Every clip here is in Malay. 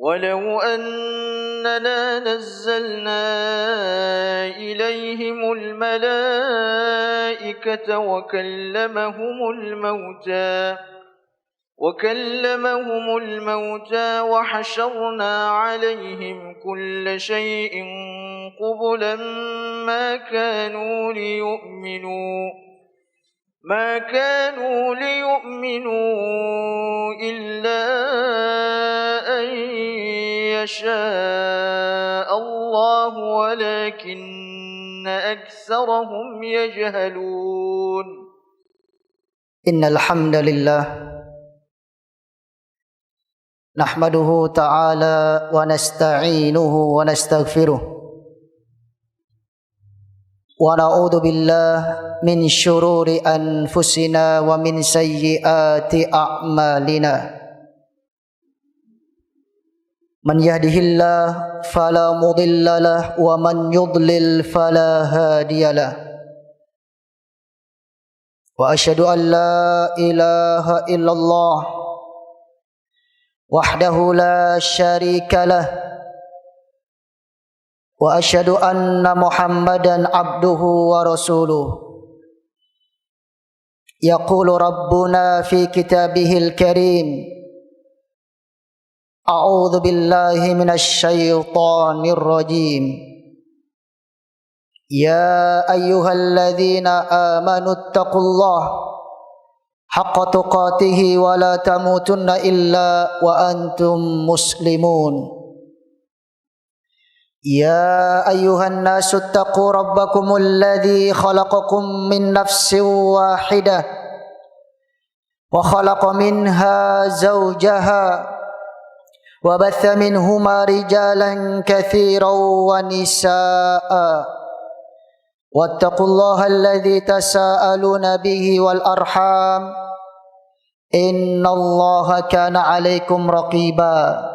ولو أننا نزلنا إليهم الملائكة وكلمهم الموتى وحشرنا عليهم كل شيء قبلا ما كانوا ليؤمنوا إلا أن يشاء الله ولكن أكثرهم يجهلون. إن الحمد لله نحمده تعالى ونستعينه ونستغفره ونعوذ بالله من شرور أنفسنا ومن سيئات أعمالنا من يهده الله فلا مضل له ومن يضلل فلا هادي له وأشهد أن لا إله إلا الله وحده لا شريك له وأشهد أن محمدا عبده ورسوله يقول ربنا في كتابه الكريم أعوذ بالله من الشيطان الرجيم يا أيها الذين آمنوا اتقوا الله حق تقاته ولا تموتن إلا وأنتم مسلمون يا أيها الناس اتقوا ربكم الذي خلقكم من نفس واحدة وخلق منها زوجها وبث منهما رجالا كثيرا ونساء واتقوا الله الذي تساءلون به والأرحام إن الله كان عليكم رقيبا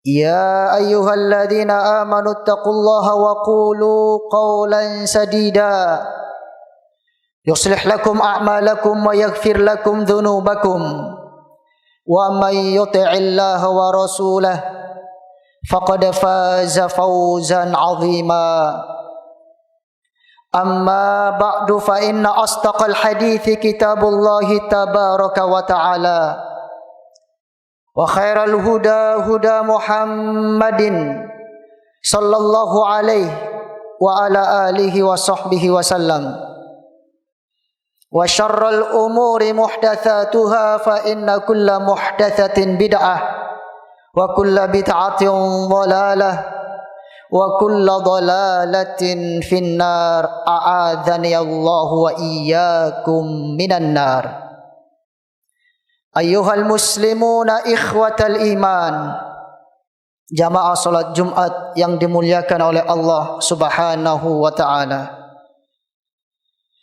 يا أيها الذين آمنوا اتقوا الله وقولوا قولا سديدا يصلح لكم أعمالكم ويغفر لكم ذنوبكم ومن يطع الله ورسوله فقد فاز فوزا عظيما أما بعد فإن أصدق الحديث كتاب الله تبارك وتعالى وخير الهدى هدى محمد صلى الله عليه وعلى آله وصحبه وسلم وشر الأمور محدثاتها فإن كل محدثة بدعة وكل بدعة ضلالة وكل ضلالة في النار أعاذني الله وإياكم من النار. Ayyuhal muslimuna ikhwatal iman, jamaah salat Jumat yang dimuliakan oleh Allah Subhanahu wa taala.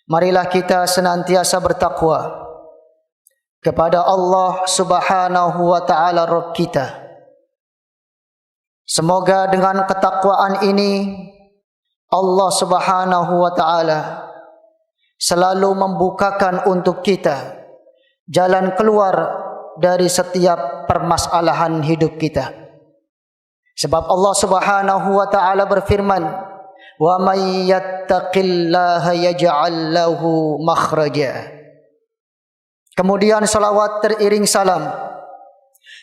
Marilah kita senantiasa bertakwa kepada Allah Subhanahu wa taala Rabb kita. Semoga dengan ketakwaan ini Allah Subhanahu wa taala selalu membukakan untuk kita jalan keluar dari setiap permasalahan hidup kita. Sebab Allah Subhanahu wa taala berfirman, "Wa may yattaqillaha yaj'al lahu makhraja." Kemudian salawat teriring salam,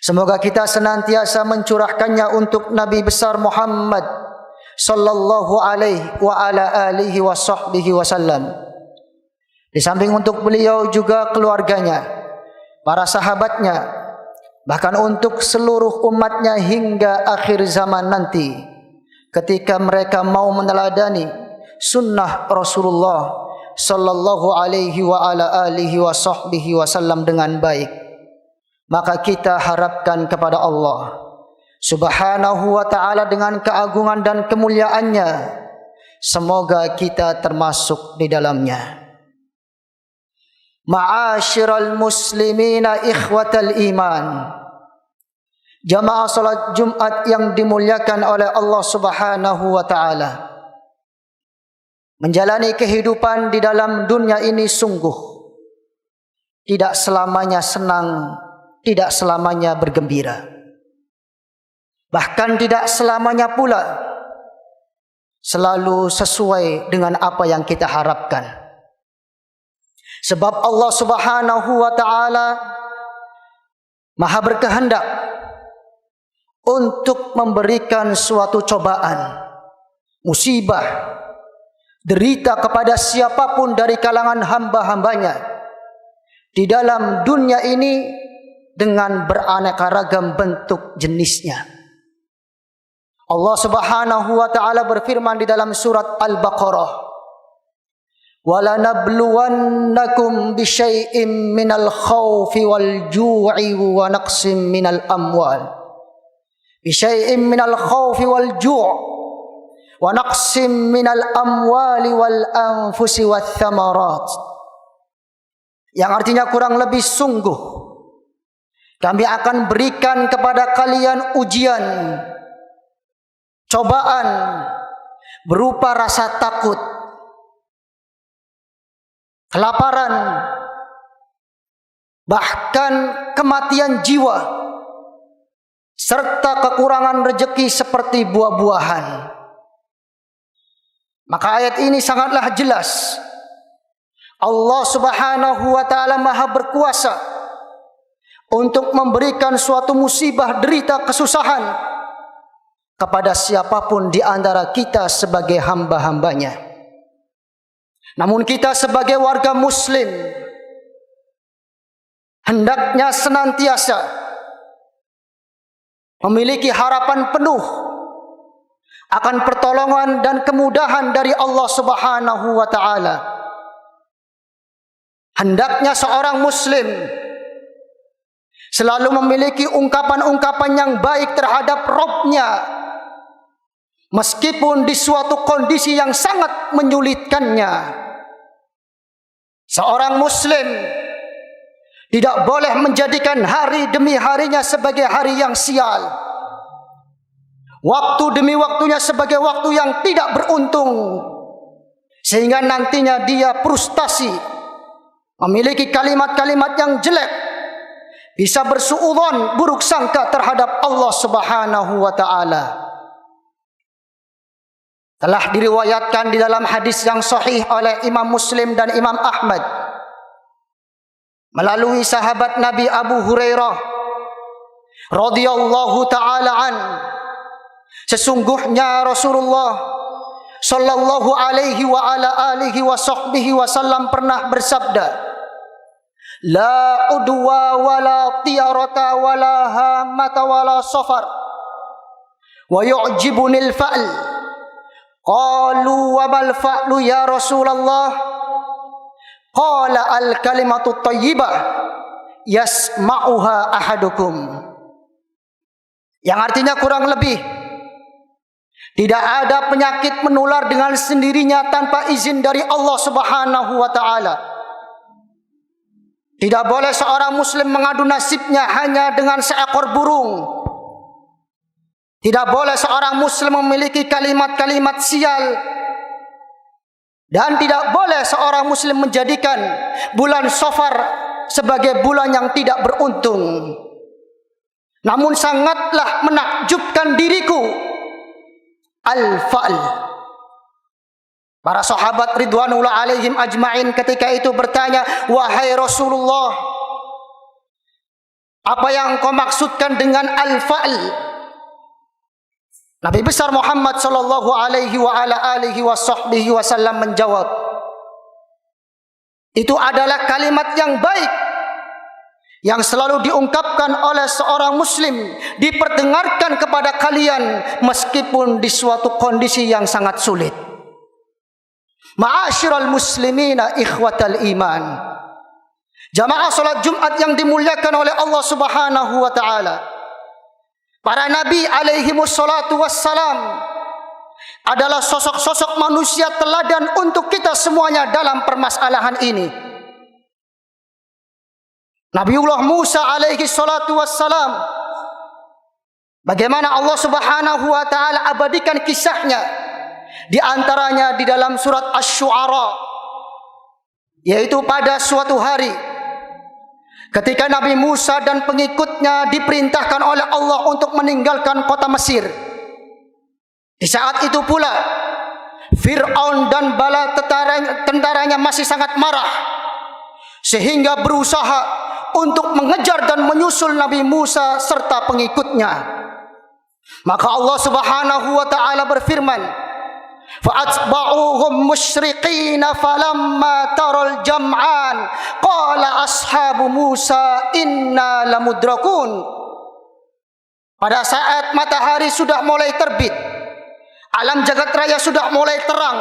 semoga kita senantiasa mencurahkannya untuk Nabi besar Muhammad sallallahu alaihi wa ala alihi wa sahbihi wasallam. Di samping untuk beliau juga keluarganya, para sahabatnya, bahkan untuk seluruh umatnya hingga akhir zaman nanti, ketika mereka mau meneladani sunnah Rasulullah sallallahu alaihi wa ala alihi wa sahbihi wasallam dengan baik. Maka kita harapkan kepada Allah Subhanahu wa ta'ala dengan keagungan dan kemuliaannya, semoga kita termasuk di dalamnya. Ma'asyiral muslimina ikhwatal iman, jamaah salat Jumat yang dimuliakan oleh Allah Subhanahu wa taala. Menjalani kehidupan di dalam dunia ini sungguh tidak selamanya senang, tidak selamanya bergembira. Bahkan tidak selamanya pula selalu sesuai dengan apa yang kita harapkan. Sebab Allah Subhanahu wa ta'ala Maha berkehendak untuk memberikan suatu cobaan, musibah, derita kepada siapapun dari kalangan hamba-hambanya di dalam dunia ini dengan beraneka ragam bentuk jenisnya. Allah Subhanahu wa ta'ala berfirman di dalam surat Al-Baqarah, وَلَنَبْلُوَنَّكُمْ بِشَيْءٍ مِّنَ الْخَوْفِ وَالْجُوعِ وَنَقْصٍ مِّنَ الْأَمْوَالِ بِشَيْءٍ مِّنَ الْخَوْفِ وَالْجُوعِ وَنَقْصٍ مِّنَ الْأَمْوَالِ وَالْأَنفُسِ وَالثَّمَرَاتِ. Yang artinya kurang lebih sungguh kami akan berikan kepada kalian ujian, cobaan berupa rasa takut, kelaparan, bahkan kematian jiwa, serta kekurangan rezeki seperti buah-buahan. Maka ayat ini sangatlah jelas. Allah Subhanahu wa ta'ala Maha berkuasa untuk memberikan suatu musibah, derita, kesusahan kepada siapapun di antara kita sebagai hamba-hambanya. Namun kita sebagai warga muslim hendaknya senantiasa memiliki harapan penuh akan pertolongan dan kemudahan dari Allah Subhanahu wa ta'ala. Hendaknya seorang muslim selalu memiliki ungkapan-ungkapan yang baik terhadap Rabb-Nya, meskipun di suatu kondisi yang sangat menyulitkannya. Seorang muslim tidak boleh menjadikan hari demi harinya sebagai hari yang sial, waktu demi waktunya sebagai waktu yang tidak beruntung, sehingga nantinya dia frustasi, memiliki kalimat-kalimat yang jelek, bisa bersuudzon, buruk sangka terhadap Allah Subhanahu wa ta'ala. Telah diriwayatkan di dalam hadis yang sahih oleh Imam Muslim dan Imam Ahmad melalui sahabat Nabi Abu Hurairah radhiyallahu ta'ala an, sesungguhnya Rasulullah sallallahu alaihi wa ala alihi wa sahbihi wasallam pernah bersabda, la udwa wala tiyarata wala hamata wala safar wa yu'jibunil fa'l. Qalu wa mal fa'lu ya Rasulullah? Qala al kalimatu thayyibah yasma'uha ahadukum. Yang artinya kurang lebih, tidak ada penyakit menular dengan sendirinya tanpa izin dari Allah Subhanahu wa ta'ala. Tidak boleh seorang muslim mengadu nasibnya hanya dengan seekor burung. Tidak boleh seorang muslim memiliki kalimat-kalimat sial. Dan tidak boleh seorang muslim menjadikan bulan Safar sebagai bulan yang tidak beruntung. Namun sangatlah menakjubkan diriku al-fa'l. Para sahabat ridwanullah alaihim ajma'in ketika itu bertanya, wahai Rasulullah, apa yang kau maksudkan dengan al-fa'l? Nabi besar Muhammad sallallahu alaihi wa ala alihi wa sahbihi wasallam menjawab, itu adalah kalimat yang baik yang selalu diungkapkan oleh seorang muslim, diperdengarkan kepada kalian meskipun di suatu kondisi yang sangat sulit. Ma'asyiral muslimina ikhwatal iman, jamaah salat Jumat yang dimuliakan oleh Allah Subhanahu wa ta'ala, para nabi alaihimus salatu wassalam adalah sosok-sosok manusia teladan untuk kita semuanya dalam permasalahan ini. Nabiullah Musa alaihi salatu wassalam, bagaimana Allah Subhanahu wa ta'ala abadikan kisahnya, di antaranya di dalam surat Asy-Syu'ara, yaitu pada suatu hari ketika Nabi Musa dan pengikutnya diperintahkan oleh Allah untuk meninggalkan kota Mesir. Di saat itu pula Fir'aun dan bala tentaranya masih sangat marah, sehingga berusaha untuk mengejar dan menyusul Nabi Musa serta pengikutnya. Maka Allah Subhanahu wa taala berfirman, فَأَتْبَعُوهُمْ مُشْرِقِينَ فَلَمَّا تَرَى الْجَمْعَانِ قَالَ أَصْحَابُ مُوسَى إِنَّا لَمُدْرَكُونَ. Pada saat matahari sudah mulai terbit, alam jagat raya sudah mulai terang,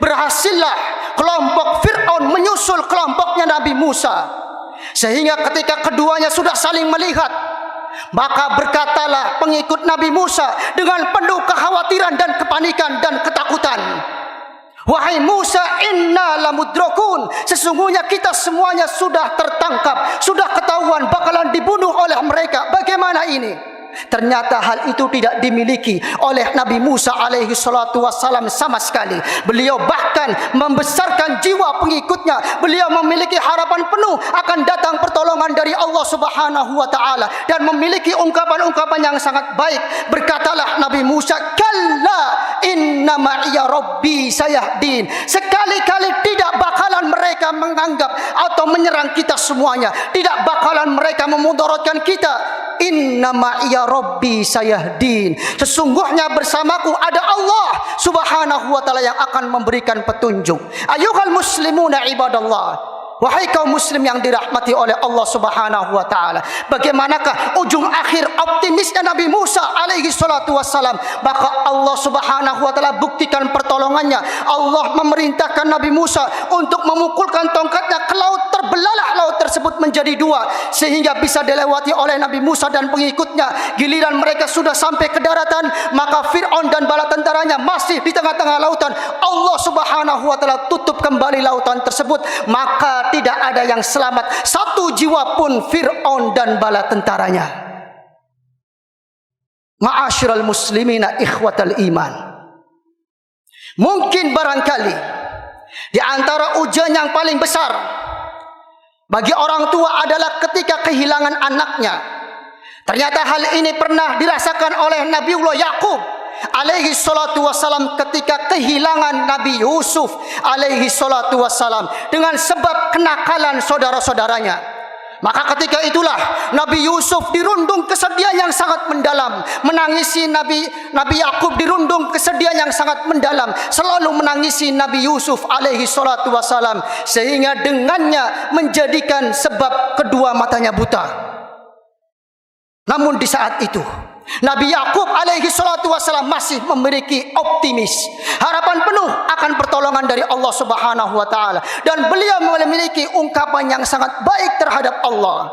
berhasillah kelompok Fir'aun menyusul kelompoknya Nabi Musa. Sehingga ketika keduanya sudah saling melihat, maka berkatalah pengikut Nabi Musa dengan penuh kekhawatiran dan kepanikan dan ketakutan, "Wahai Musa, inna lamudrakun, sesungguhnya kita semuanya sudah tertangkap, sudah ketahuan bakalan dibunuh oleh mereka. Bagaimana ini?" Ternyata hal itu tidak dimiliki oleh Nabi Musa alaihi salatu wassalam sama sekali. Beliau bahkan membesarkan jiwa pengikutnya. Beliau memiliki harapan penuh akan datang pertolongan dari Allah Subhanahu wa taala dan memiliki ungkapan-ungkapan yang sangat baik. Berkatalah Nabi Musa, "Kalla inna ma'iya rabbi sayahdin." Sekali-kali tidak bakalan mereka menganggap atau menyerang kita semuanya. Tidak bakalan mereka memudaratkan kita. Inna ma'iya rabbi sayahdin. Sesungguhnya bersamaku ada Allah Subhanahu wa taala yang akan memberikan petunjuk. Ayyuhal muslimuna ibadallah, wahai kaum muslim yang dirahmati oleh Allah Subhanahu wa taala, bagaimanakah ujung akhir optimisnya Nabi Musa alaihi salatu wassalam? Maka Allah Subhanahu wa taala buktikan pertolongannya. Allah memerintahkan Nabi Musa untuk memukulkan tongkatnya ke laut, terbelalah laut tersebut menjadi dua sehingga bisa dilewati oleh Nabi Musa dan pengikutnya. Giliran mereka sudah sampai ke daratan, maka Fir'aun dan bala tentaranya masih di tengah-tengah lautan. Allah Subhanahu wa taala tutup kembali lautan tersebut, maka tidak ada yang selamat satu jiwa pun Fir'aun dan bala tentaranya. Ma'asyiral muslimina ikhwatal iman, mungkin barangkali di antara ujian yang paling besar bagi orang tua adalah ketika kehilangan anaknya. Ternyata hal ini pernah dirasakan oleh Nabiullah Yakub alaihi salatu wassalam ketika kehilangan Nabi Yusuf alaihi salatu wassalam dengan sebab kenakalan saudara-saudaranya. Maka ketika itulah Nabi Yusuf dirundung kesedihan yang sangat mendalam, menangisi Nabi Yakub dirundung kesedihan yang sangat mendalam, selalu menangisi Nabi Yusuf alaihi salatu wassalam, sehingga dengannya menjadikan sebab kedua matanya buta. Namun di saat itu Nabi Yakub alaihi salatu wassalam masih memiliki optimis, harapan penuh akan pertolongan dari Allah Subhanahu wa taala, dan beliau memiliki ungkapan yang sangat baik terhadap Allah.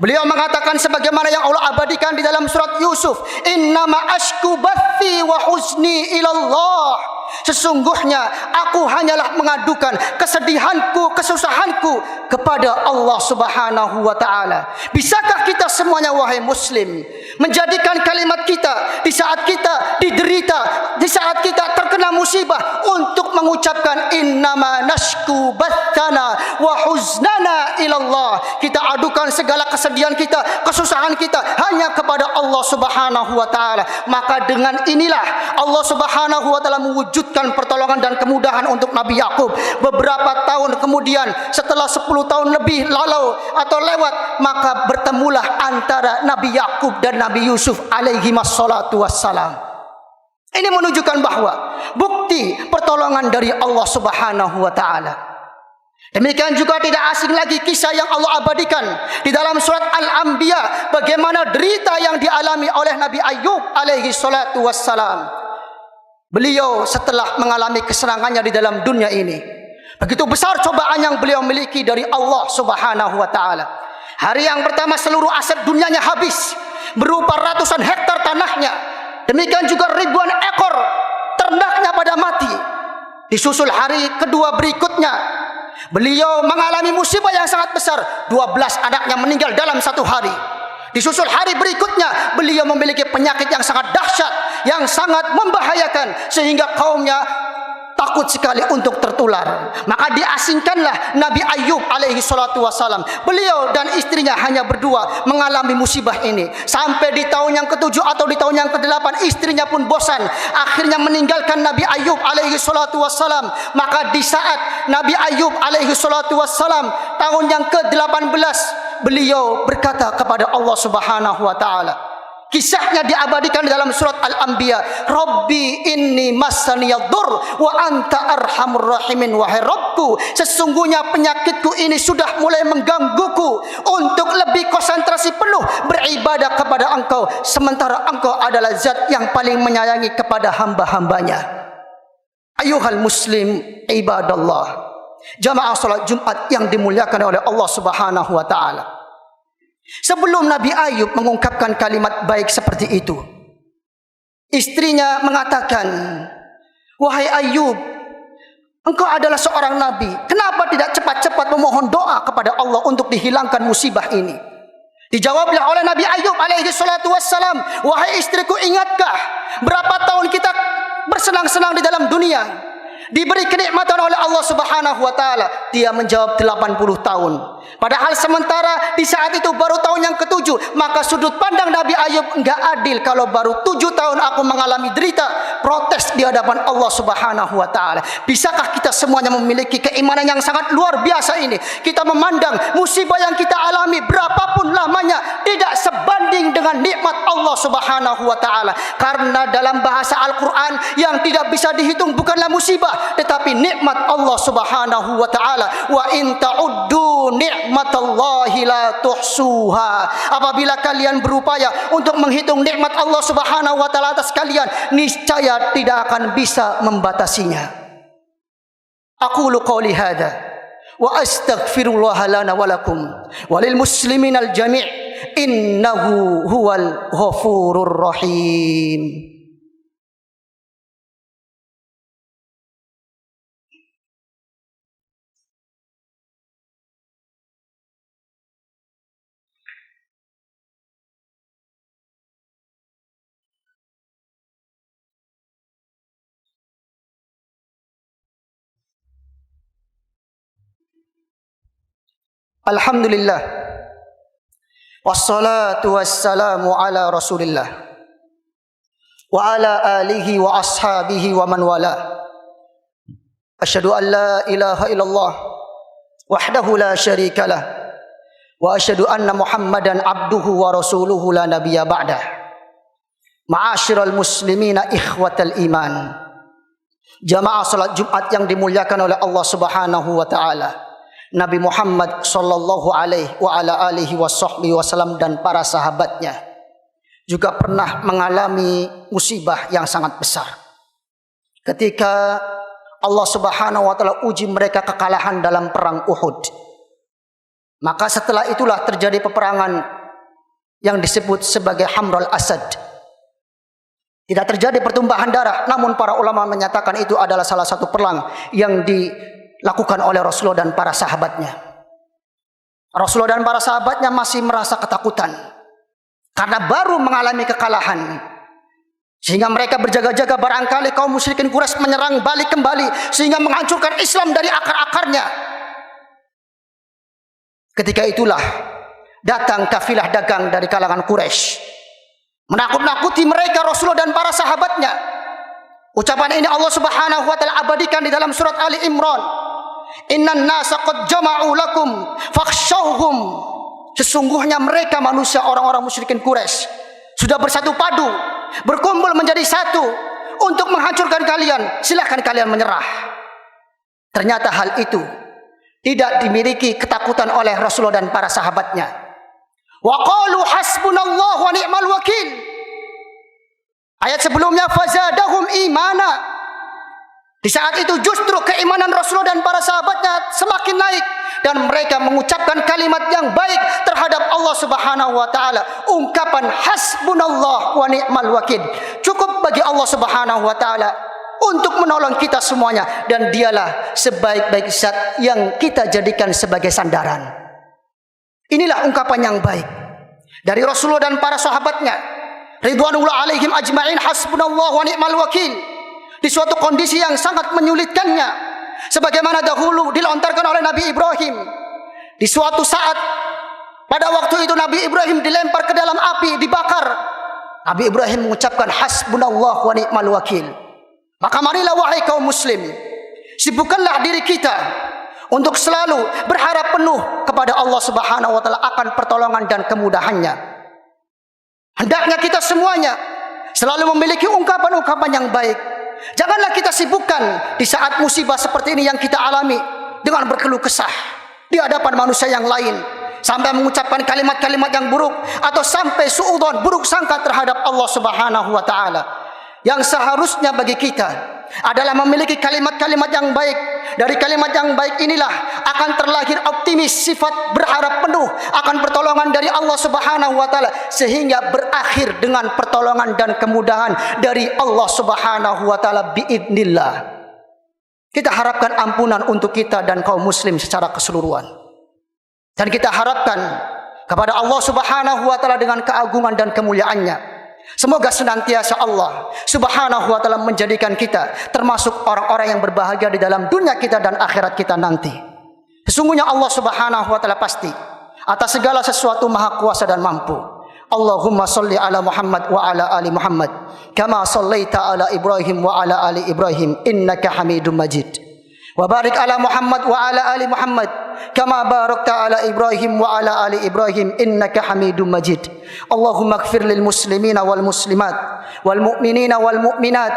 Beliau mengatakan sebagaimana yang Allah abadikan di dalam surat Yusuf, "Innama ashku bathi wa huzni ilallah." Sesungguhnya aku hanyalah mengadukan kesedihanku, kesusahanku kepada Allah Subhanahu wa taala. Bisakah kita semuanya wahai muslim menjadikan kalimat kita di saat kita diderita, di saat kita terkena musibah untuk mengucapkan innama nashku bathana wa huznana ilallah. Kita adukan segala kesedihan kita, kesusahan kita hanya kepada Allah Subhanahu wa taala. Maka dengan inilah Allah Subhanahu wa taala mewujudkan pertolongan dan kemudahan untuk Nabi Yakub. Beberapa tahun kemudian, setelah 10 tahun lebih lalu atau lewat, maka bertemulah antara Nabi Yakub dan Nabi Yusuf alaihi wassalatu wassalam. Ini menunjukkan bahwa bukti pertolongan dari Allah Subhanahu wa taala. Demikian juga tidak asing lagi kisah yang Allah abadikan di dalam surat Al-Anbiya, bagaimana derita yang dialami oleh Nabi Ayub alaihi salatu wassalam. Beliau setelah mengalami kesenangannya di dalam dunia ini, begitu besar cobaan yang beliau miliki dari Allah Subhanahu wa taala. Hari yang pertama seluruh aset dunianya habis, berupa ratusan hektar tanahnya. Demikian juga ribuan ekor ternaknya pada mati. Disusul hari kedua berikutnya, beliau mengalami musibah yang sangat besar. 12 anaknya meninggal dalam satu hari. Disusul hari berikutnya, beliau memiliki penyakit yang sangat dahsyat, yang sangat membahayakan, sehingga kaumnya takut sekali untuk tertular. Maka diasingkanlah Nabi Ayub alaihi salatu wassalam. Beliau dan istrinya hanya berdua mengalami musibah ini. Sampai di tahun yang ke-7 atau di tahun yang ke-8 istrinya pun bosan. Akhirnya meninggalkan Nabi Ayub alaihi salatu wassalam. Maka di saat Nabi Ayub alaihi salatu wassalam tahun yang ke-18, beliau berkata kepada Allah Subhanahu wa taala. Kisahnya diabadikan di dalam surat Al-Anbiya. Rabbi inni massaniyaddur wa anta arhamur rahimin. Wahai Rabbku, sesungguhnya penyakitku ini sudah mulai menggangguku untuk lebih konsentrasi penuh beribadah kepada Engkau, sementara Engkau adalah zat yang paling menyayangi kepada hamba-hambanya. Ayuhal muslim ibadallah, jamaah salat Jumat yang dimuliakan oleh Allah Subhanahu wa taala. Sebelum Nabi Ayub mengungkapkan kalimat baik seperti itu, istrinya mengatakan, wahai Ayub, engkau adalah seorang nabi, kenapa tidak cepat-cepat memohon doa kepada Allah untuk dihilangkan musibah ini? Dijawablah oleh Nabi Ayub alaihi salatu wassalam, wahai istriku, ingatkah berapa tahun kita bersenang-senang di dalam dunia, diberi kenikmatan oleh Allah Subhanahu wa taala? Dia menjawab 80 tahun. Padahal sementara di saat itu baru tahun yang ke-7. Maka sudut pandang Nabi Ayub enggak adil kalau baru 7 tahun aku mengalami derita, protes di hadapan Allah Subhanahu wa taala. Bisakah kita semuanya memiliki keimanan yang sangat luar biasa ini? Kita memandang musibah yang kita alami berapapun lamanya tidak sebanding dengan nikmat Allah Subhanahu wa taala. Karena dalam bahasa Al-Qur'an yang tidak bisa dihitung bukanlah musibah, tetapi nikmat Allah Subhanahu wa taala. Wa in ta'uddu ni'matallahi la tuhsuha. Apabila kalian berupaya untuk menghitung nikmat Allah Subhanahu wa taala atas kalian, niscaya tidak akan bisa membatasinya. Aqulu qawli hadza wa astaghfirullah lana wa lakum walil musliminal jami' innahu huwal ghafurur rahim. Alhamdulillah, wassalatu wassalamu ala rasulillah wa ala alihi wa ashabihi wa man wala. Asyhadu an la ilaha illallah wahdahu la syarika lah wa asyhadu anna Muhammadan abduhu wa rasuluhu la nabiyya ba'dah. Ma'asyiral muslimina ikhwatal iman, jamaah salat Jumat yang dimuliakan oleh Allah Subhanahu wa taala. Nabi Muhammad sallallahu alaihi wa ala alihi wasallam dan para sahabatnya juga pernah mengalami musibah yang sangat besar. Ketika Allah Subhanahu wa taala uji mereka kekalahan dalam perang Uhud. Maka setelah itulah terjadi peperangan yang disebut sebagai Hamrul Asad. Tidak terjadi pertumpahan darah, namun para ulama menyatakan itu adalah salah satu perang yang dilakukan oleh Rasulullah dan para sahabatnya. Rasulullah dan para sahabatnya masih merasa ketakutan karena baru mengalami kekalahan, sehingga mereka berjaga-jaga barangkali kaum musyrikin Quraisy menyerang balik kembali sehingga menghancurkan Islam dari akar-akarnya. Ketika itulah datang kafilah dagang dari kalangan Quraisy menakut-nakuti mereka, Rasulullah dan para sahabatnya. Ucapan ini Allah Subhanahu wa taala abadikan di dalam surat Ali Imran. Innan nasa qad jama'u lakum fakhshawhum. Sesungguhnya mereka manusia, orang-orang musyrikin Quraisy sudah bersatu padu, berkumpul menjadi satu untuk menghancurkan kalian. Silakan kalian menyerah. Ternyata hal itu tidak dimiliki ketakutan oleh Rasulullah dan para sahabatnya. Wa qalu hasbunallahu wa ni'mal wakil. Ayat sebelumnya fazadahum imana. Di saat itu justru keimanan Rasulullah dan para sahabatnya semakin naik dan mereka mengucapkan kalimat yang baik terhadap Allah Subhanahu wa taala. Ungkapan hasbunallah wa ni'mal wakil cukup bagi Allah Subhanahu wa taala untuk menolong kita semuanya, dan dialah sebaik-baik zat yang kita jadikan sebagai sandaran. Inilah ungkapan yang baik dari Rasulullah dan para sahabatnya ridwanullah alaihim ajma'in. Hasbunallah wa ni'mal wakil. di suatu kondisi yang sangat menyulitkannya, sebagaimana dahulu dilontarkan oleh Nabi Ibrahim. Di suatu saat, pada waktu itu Nabi Ibrahim dilempar ke dalam api, dibakar. Nabi Ibrahim mengucapkan hasbunallah wa ni'mal wakil. Maka marilah wahai kaum muslim, sibukkanlah diri kita untuk selalu berharap penuh kepada Allah Subhanahu wa taala akan pertolongan dan kemudahannya. Hendaknya kita semuanya selalu memiliki ungkapan-ungkapan yang baik. Janganlah kita sibukkan di saat musibah seperti ini yang kita alami dengan berkeluh kesah di hadapan manusia yang lain, sampai mengucapkan kalimat-kalimat yang buruk atau sampai suudzon, buruk sangka terhadap Allah Subhanahu wa taala. Yang seharusnya bagi kita adalah memiliki kalimat-kalimat yang baik. Dari kalimat yang baik inilah akan terlahir optimis, sifat berharap penuh akan pertolongan dari Allah Subhanahu wa taala, sehingga berakhir dengan pertolongan dan kemudahan dari Allah Subhanahu wa taala biidznillah. Kita harapkan ampunan untuk kita dan kaum muslim secara keseluruhan. Dan kita harapkan kepada Allah Subhanahu wa taala dengan keagungan dan kemuliaannya, semoga senantiasa Allah Subhanahu wa taala menjadikan kita termasuk orang-orang yang berbahagia di dalam dunia kita dan akhirat kita nanti. Sesungguhnya Allah Subhanahu wa taala pasti atas segala sesuatu maha kuasa dan mampu. Allahumma salli ala Muhammad wa ala ali Muhammad kama sallaita ala Ibrahim wa ala ali Ibrahim innaka Hamidum Majid. Wa barik ala Muhammad wa ala ali Muhammad kama barakta ala Ibrahim wa ala ali Ibrahim innaka Hamidum Majid. Allahumma ighfir lil muslimina wal muslimat wal mu'minina wal mu'minat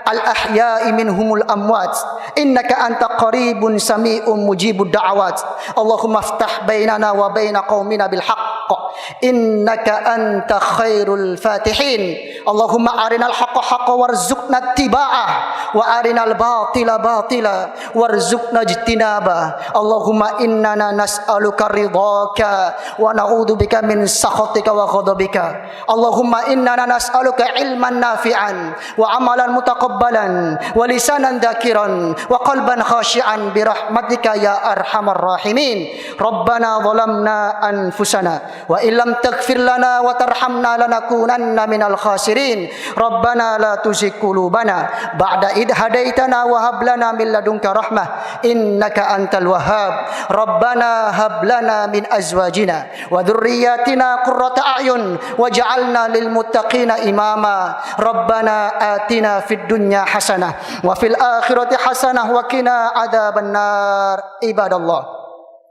al ahya'i minhumul amwat innaka anta qaribun sami'un mujibud da'awat. Allahumma iftah bainana wa baina qaumina bil haqq innaka anta khairul fatihin. Allahumma arinal haqqa haqqa warzuqna ittiba'ah wa arinal batila batila warzuqna ijtinabah. Allahumma innana nas'aluka ridhaka wa na'udzubika min sakhatika wa ghadabika. Allahumma innana nas'aluka ilman nafi'an wa amalan mutaqabbalan wa lisanan dhakiran wa qalban khashi'an bi rahmatika ya arhamar rahimin. Rabbana zalamna anfusana wa illam taghfir lana wa tarhamna lanakunanna minal khasirin. Rabbana la tuzigh qulubana ba'da id hadaitana wa hab lana min ladunka rahmah innaka antal wahhab. Rabbana hab lana min azwajina wa dhurriyyatina qurrata a'yun waj'alna lil muttaqina imama. Rabbana atina fid dunya hasanah wa fil akhirati hasanah wa qina adzabannar. Ibadallah,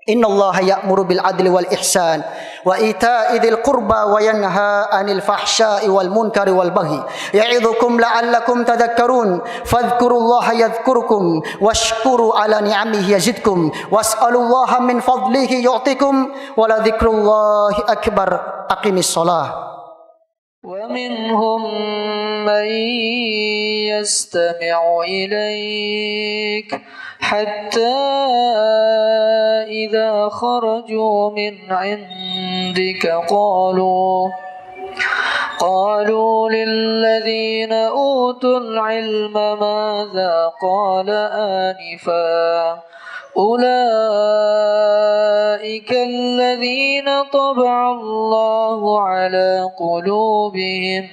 innallaha ya'muru bil adli wal ihsan wa ita'i dzil qurba wa yanha 'anil fahsya'i wal munkari wal baghi ya'idzukum la'allakum tadhakkarun. Fadhkurullaha yadhkurkum washkuru 'ala ni'amihi yazidkum was'alullaha min fadlihi yu'tikum wa la dzikrullahi akbar. Aqimis shalah. ومنهم من يستمع إليك حتى إذا خرجوا من عندك قالوا للذين أوتوا العلم ماذا قال آنفا أولئك الذين طبع الله على قلوبهم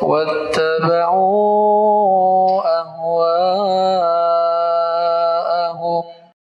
واتبعوا أهواءهم